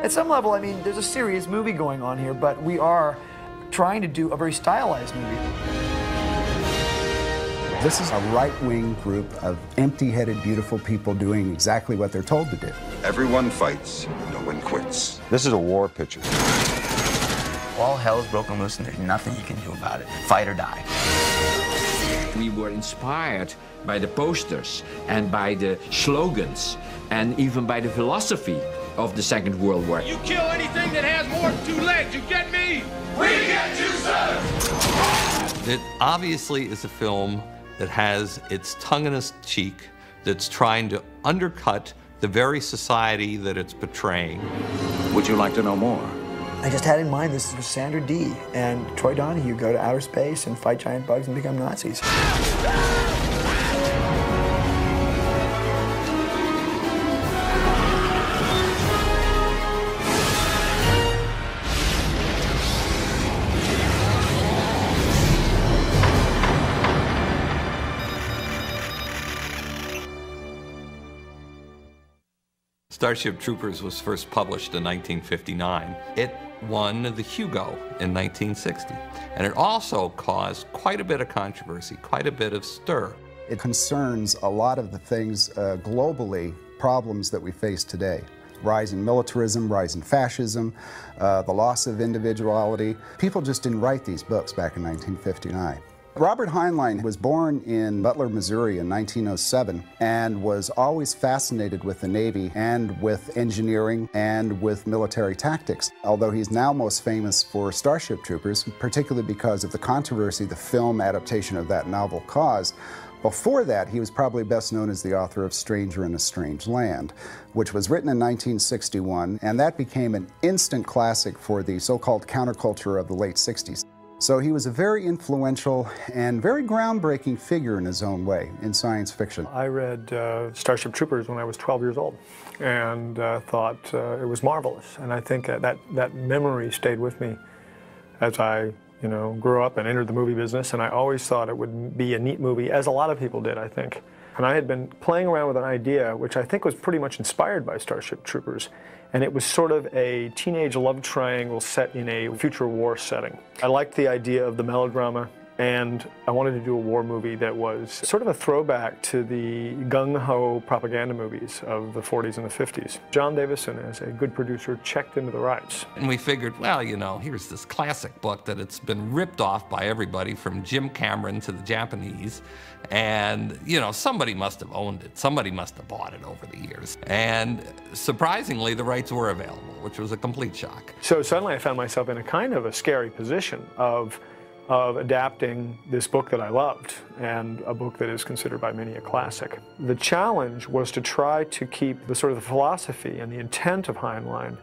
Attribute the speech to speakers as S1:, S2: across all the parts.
S1: At some level, I mean, there's a serious movie going on here, but we are trying to do a very stylized movie.
S2: This is a right-wing group of empty-headed, beautiful people doing exactly what they're told to do.
S3: Everyone fights, no one quits.
S4: This is a war picture.
S5: All hell's broken loose and there's nothing you can do about it. Fight or die.
S6: We were inspired by the posters and by the slogans and even by the philosophy of the Second World War.
S7: You kill anything that has more than 2 legs, you get me? We get you, sir!
S8: It obviously is a film that has its tongue in its cheek, that's trying to undercut the very society that it's portraying.
S4: Would you like to know more?
S1: I just had in mind this is Sandra Dee and Troy Donahue go to outer space and fight giant bugs and become Nazis.
S8: Starship Troopers was first published in 1959. It won the Hugo in 1960. And it also caused quite a bit of controversy, quite a bit of stir.
S2: It concerns a lot of the things globally, problems that we face today. Rising militarism, rising fascism, the loss of individuality. People just didn't write these books back in 1959. Robert Heinlein was born in Butler, Missouri in 1907 and was always fascinated with the Navy and with engineering and with military tactics. Although he's now most famous for Starship Troopers, particularly because of the controversy the film adaptation of that novel caused. Before that, he was probably best known as the author of Stranger in a Strange Land, which was written in 1961, and that became an instant classic for the so-called counterculture of the late 60s. So he was a very influential and very groundbreaking figure in his own way in science fiction.
S9: I read Starship Troopers when I was 12 years old and thought it was marvelous. And I think that memory stayed with me as I grew up and entered the movie business. And I always thought it would be a neat movie, as a lot of people did, I think. And I had been playing around with an idea which I think was pretty much inspired by Starship Troopers. And it was sort of a teenage love triangle set in a future war setting. I liked the idea of the melodrama, and I wanted to do a war movie that was sort of a throwback to the gung-ho propaganda movies of the 40s and the 50s. John Davison, as a good producer, checked into the rights.
S8: And we figured, well, here's this classic book that it's been ripped off by everybody from Jim Cameron to the Japanese. And, somebody must have owned it. Somebody must have bought it over the years. And surprisingly, the rights were available, which was a complete shock.
S9: So suddenly I found myself in a kind of a scary position of adapting this book that I loved, and a book that is considered by many a classic. The challenge was to try to keep the sort of the philosophy and the intent of Heinlein,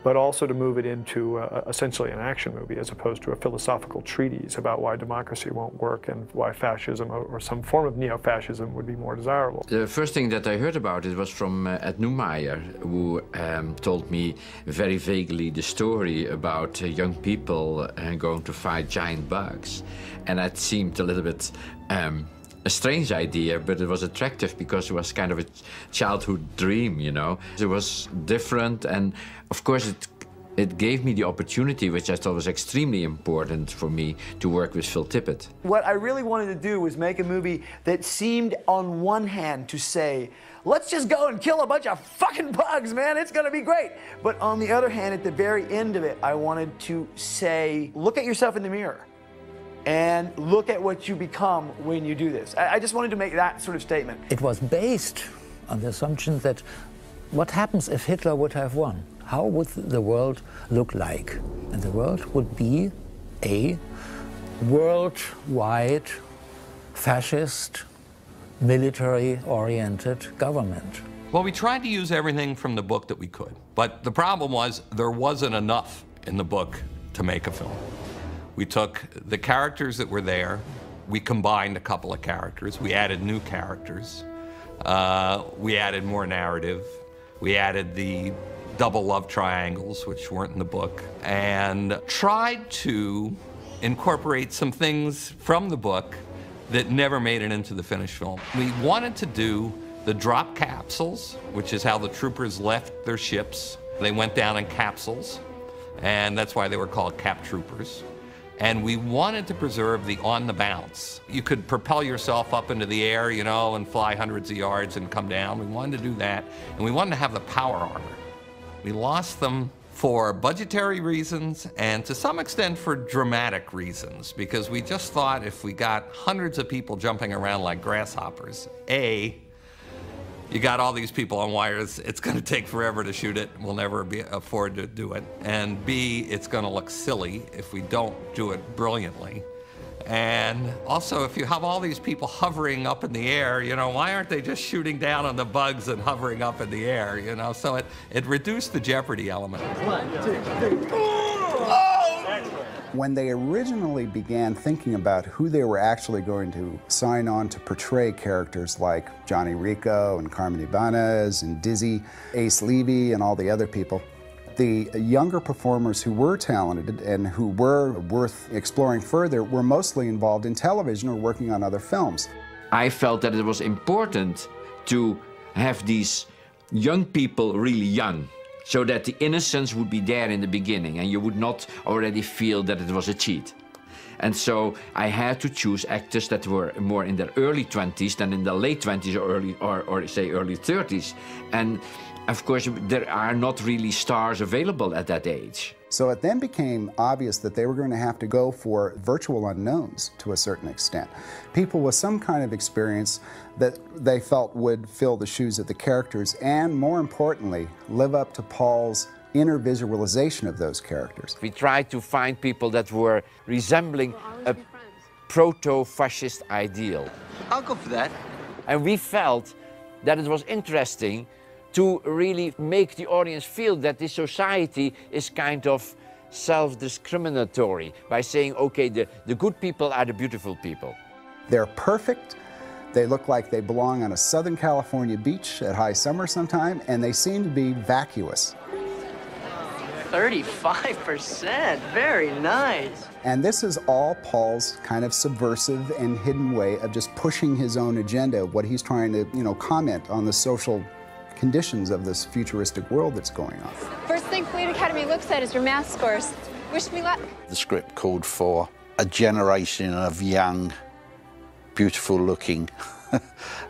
S9: but also to move it into essentially an action movie as opposed to a philosophical treatise about why democracy won't work and why fascism or some form of neo-fascism would be more desirable.
S6: The first thing that I heard about it was from Ed Neumeyer, who told me very vaguely the story about young people going to fight giant bugs. And that seemed a little bit a strange idea, but it was attractive because it was kind of a childhood dream, It was different, and of course it gave me the opportunity, which I thought was extremely important for me, to work with Phil Tippett.
S1: What I really wanted to do was make a movie that seemed on one hand to say, let's just go and kill a bunch of fucking bugs, man, it's gonna be great. But on the other hand, at the very end of it, I wanted to say, look at yourself in the mirror and look at what you become when you do this. I just wanted to make that sort of statement.
S10: It was based on the assumption that what happens if Hitler would have won? How would the world look like? And the world would be a worldwide fascist, military-oriented government.
S8: Well, we tried to use everything from the book that we could, but the problem was there wasn't enough in the book to make a film. We took the characters that were there, we combined a couple of characters, we added new characters, we added more narrative, we added the double love triangles, which weren't in the book, and tried to incorporate some things from the book that never made it into the finished film. We wanted to do the drop capsules, which is how the troopers left their ships, They went down in capsules, and that's why they were called cap troopers. And we wanted to preserve the on the bounce. You could propel yourself up into the air, you know, and fly hundreds of yards and come down. We wanted to do that, and we wanted to have the power armor. We lost them for budgetary reasons and to some extent for dramatic reasons, because we just thought if we got hundreds of people jumping around like grasshoppers, A, you got all these people on wires, it's going to take forever to shoot it, we'll never afford to do it, and B, it's going to look silly if we don't do it brilliantly. And also, if you have all these people hovering up in the air, you know, why aren't they just shooting down on the bugs and hovering up in the air, you know? So it reduced the jeopardy element.
S7: 1, 2, 3.
S2: When they originally began thinking about who they were actually going to sign on to portray characters like Johnny Rico and Carmen Ibanez and Dizzy, Ace Levy and all the other people, the younger performers who were talented and who were worth exploring further were mostly involved in television or working on other films.
S6: I felt that it was important to have these young people really young, so that the innocence would be there in the beginning and you would not already feel that it was a cheat. And so I had to choose actors that were more in their early 20s than in the late 20s or say early 30s. And of course, there are not really stars available at that age.
S2: So it then became obvious that they were going to have to go for virtual unknowns to a certain extent. People with some kind of experience that they felt would fill the shoes of the characters and, more importantly, live up to Paul's inner visualization of those characters.
S6: We tried to find people that were resembling a proto-fascist ideal.
S5: I'll go for that.
S6: And we felt that it was interesting to really make the audience feel that this society is kind of self-discriminatory by saying, okay, the good people are the beautiful people.
S2: They're perfect, they look like they belong on a Southern California beach at high summer sometime, and they seem to be vacuous.
S11: 35%, very nice.
S2: And this is all Paul's kind of subversive and hidden way of just pushing his own agenda, what he's trying to, you know, comment on the social conditions of this futuristic world that's going on.
S12: First thing Fleet Academy looks at is your math scores. Wish me luck.
S13: The script called for a generation of young, beautiful-looking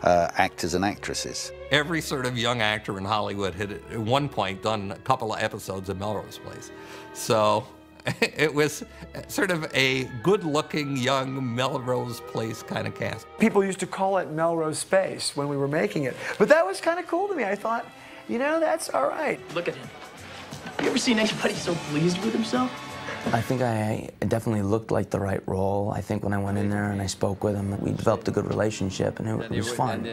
S13: actors and actresses.
S8: Every sort of young actor in Hollywood had at one point done a couple of episodes of Melrose Place. So it was sort of a good-looking, young Melrose Place kind of cast.
S1: People used to call it Melrose Space when we were making it. But that was kind of cool to me. I thought, you know, that's all right.
S11: Look at him. You ever seen anybody so pleased with himself?
S5: I think I definitely looked like the right role. I think when I went in there and I spoke with him, we developed a good relationship, and it was fun.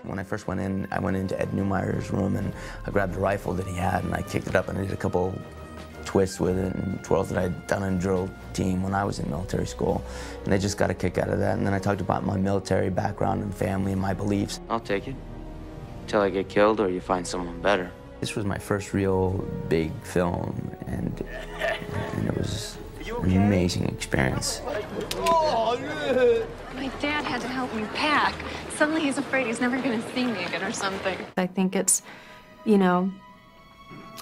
S5: When I first went in, I went into Ed Neumeyer's room, and I grabbed the rifle that he had, and I kicked it up, and I did a couple twists with it and twirls that I'd done in drill team when I was in military school. And they just got a kick out of that. And then I talked about my military background and family and my beliefs. I'll take it. Till I get killed or you find someone better. This was my first real big film, and it was an amazing experience.
S12: My dad had to help me pack. Suddenly he's afraid he's never going to see me again or something. I think it's, you know,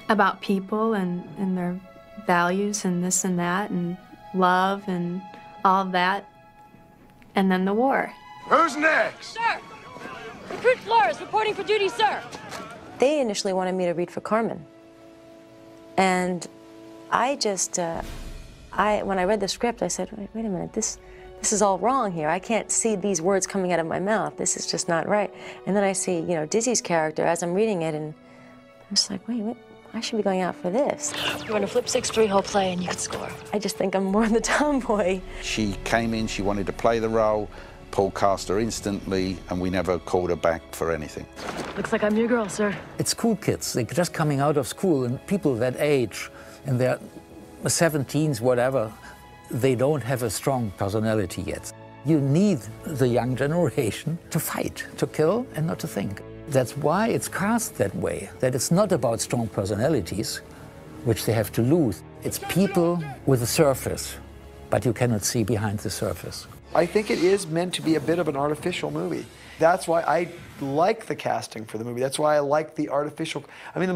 S12: about people and their values and this and that and love and all of that. And then the war.
S7: Who's next?
S14: Sir! Recruit Flores reporting for duty, sir.
S15: They initially wanted me to read for Carmen. And I just, when I read the script, I said, wait a minute, this is all wrong here. I can't see these words coming out of my mouth. This is just not right. And then I see, you know, Dizzy's character as I'm reading it, and I'm just like, wait, I should be going out for this.
S14: You want to flip 6-3 whole play and you could score.
S15: I just think I'm more the tomboy.
S13: She came in, she wanted to play the role. Paul cast her instantly, and we never called her back for anything.
S14: Looks like I'm your girl, sir.
S10: It's school kids. They're just coming out of school, and people that age, and they're 17s, whatever, they don't have a strong personality yet. You need the young generation to fight, to kill, and not to think. That's why it's cast that way, that it's not about strong personalities, which they have to lose. It's people with a surface, but you cannot see behind the surface.
S1: I think it is meant to be a bit of an artificial movie. That's why I like the casting for the movie. That's why I like the artificial. I mean, the